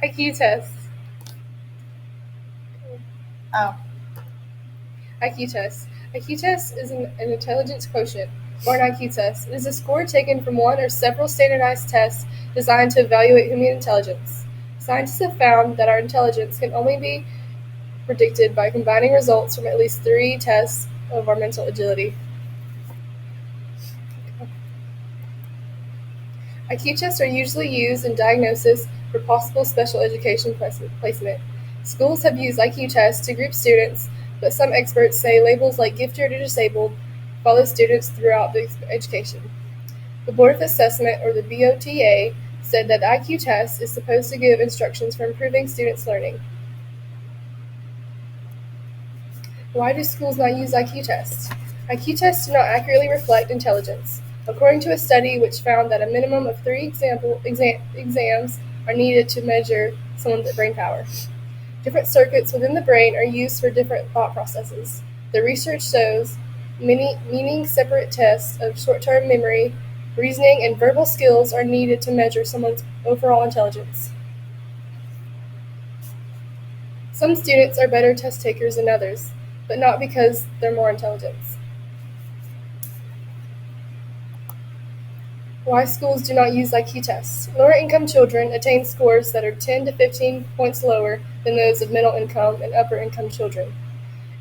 IQ test. Oh. IQ test. IQ test is an intelligence quotient, or an IQ test. It is a score taken from one or several standardized tests designed to evaluate human intelligence. Scientists have found that our intelligence can only be predicted by combining results from at least 3 tests of our mental agility. IQ tests are usually used in diagnosis for possible special education placement. Schools have used IQ tests to group students, but some experts say labels like gifted or disabled follow students throughout the education. The Board of Assessment, or the BOTA, said that the IQ test is supposed to give instructions for improving students' learning. Why do schools not use IQ tests? IQ tests do not accurately reflect intelligence. According to a study which found that a minimum of 3 exams are needed to measure someone's brain power. Different circuits within the brain are used for different thought processes. The research shows meaning separate tests of short-term memory, reasoning, and verbal skills are needed to measure someone's overall intelligence. Some students are better test takers than others, but not because they're more intelligent. Why schools do not use IQ tests. Lower-income children attain scores that are 10 to 15 points lower than those of middle-income and upper-income children.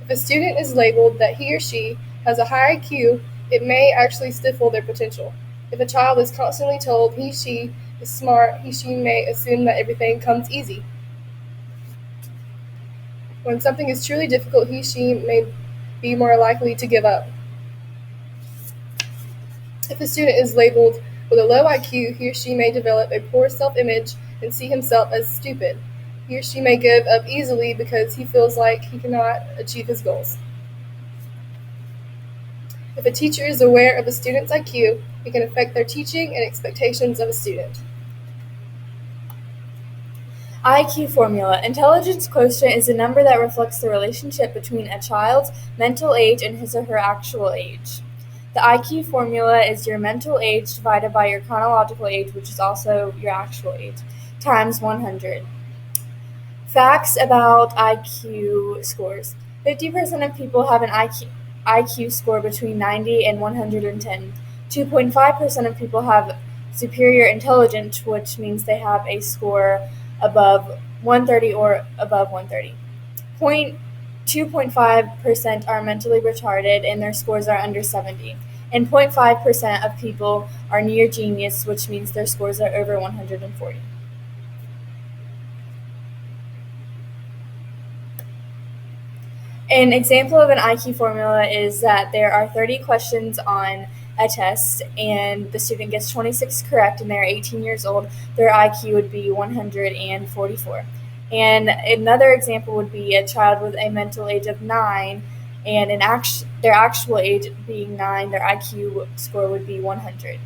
If a student is labeled that he or she has a high IQ, it may actually stifle their potential. If a child is constantly told he/she is smart, he/she may assume that everything comes easy. When something is truly difficult, he/she may be more likely to give up. If a student is labeled with a low IQ, he or she may develop a poor self-image and see himself as stupid. He or she may give up easily because he feels like he cannot achieve his goals. If a teacher is aware of a student's IQ, it can affect their teaching and expectations of a student. IQ formula. Intelligence quotient is a number that reflects the relationship between a child's mental age and his or her actual age. The IQ formula is your mental age divided by your chronological age, which is also your actual age, times 100. Facts about IQ scores. 50% of people have an IQ score between 90 and 110. 2.5% of people have superior intelligence, which means they have a score above 130 or above 130. 2.5% are mentally retarded and their scores are under 70. And 0.5% of people are near genius, which means their scores are over 140. An example of an IQ formula is that there are 30 questions on a test and the student gets 26 correct and they're 18 years old, their IQ would be 144. And another example would be a child with a mental age of 9 and their actual age being 9, their IQ score would be 100.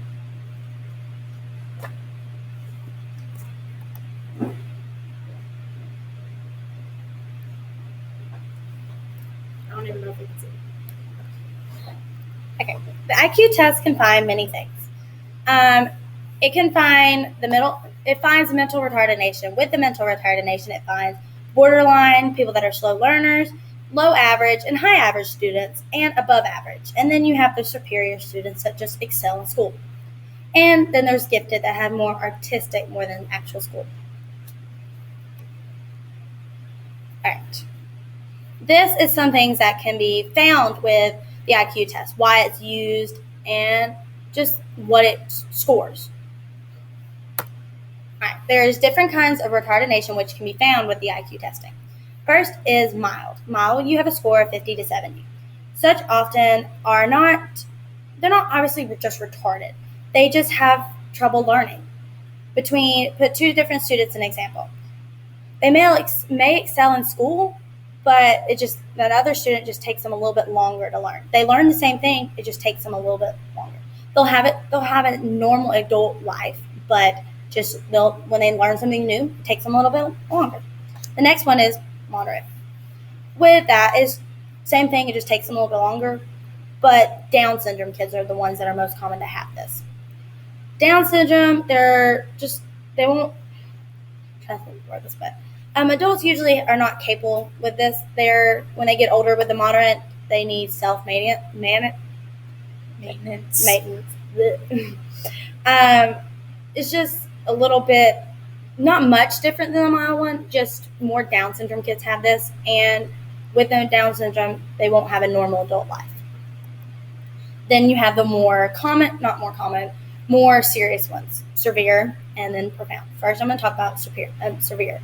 I don't even know if we can see. Okay, the IQ test can find many things. It can find it finds mental retardation. With the mental retardation, it finds borderline, people that are slow learners, low average and high average students, and above average. And then you have the superior students that just excel in school. And then there's gifted that have more artistic more than actual school. All right. This is some things that can be found with the IQ test, why it's used, and just what it scores. All right, there's different kinds of retardation which can be found with the IQ testing. First is mild. Mild, you have a score of 50 to 70. Such often they're not obviously just retarded. They just have trouble learning. Put two different students an example. They may excel in school, but that other student just takes them a little bit longer to learn. They learn the same thing, it just takes them a little bit longer. They'll have a normal adult life, but when they learn something new, it takes them a little bit longer. The next one is moderate. With that is same thing, it just takes them a little bit longer, but Down syndrome kids are the ones that are most common to have this. Down syndrome, they won't, I'm trying to think where this, but adults usually are not capable with this. When they get older with the moderate, they need Maintenance. maintenance. It's just a little bit, not much different than the mild one, just more Down syndrome kids have this, and with the Down syndrome, they won't have a normal adult life. Then you have the more serious ones, severe and then profound. First, I'm going to talk about severe.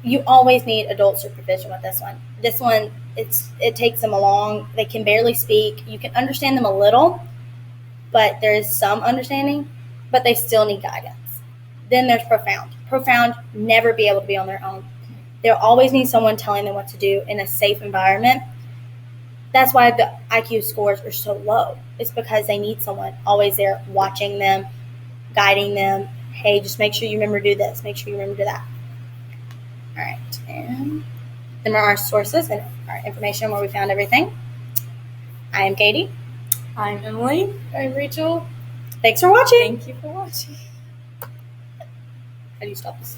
You always need adult supervision with this one. This one, it takes them along. They can barely speak. You can understand them a little, but there is some understanding, but they still need guidance. Then there's profound. Profound, never be able to be on their own. They'll always need someone telling them what to do in a safe environment. That's why the IQ scores are so low. It's because they need someone always there watching them, guiding them. Hey, just make sure you remember to do this. Make sure you remember to do that. All right. And then are our sources and our information where we found everything. I am Katie. I'm Emily. I'm Rachel. Thanks for watching. Thank you for watching. How do you stop this?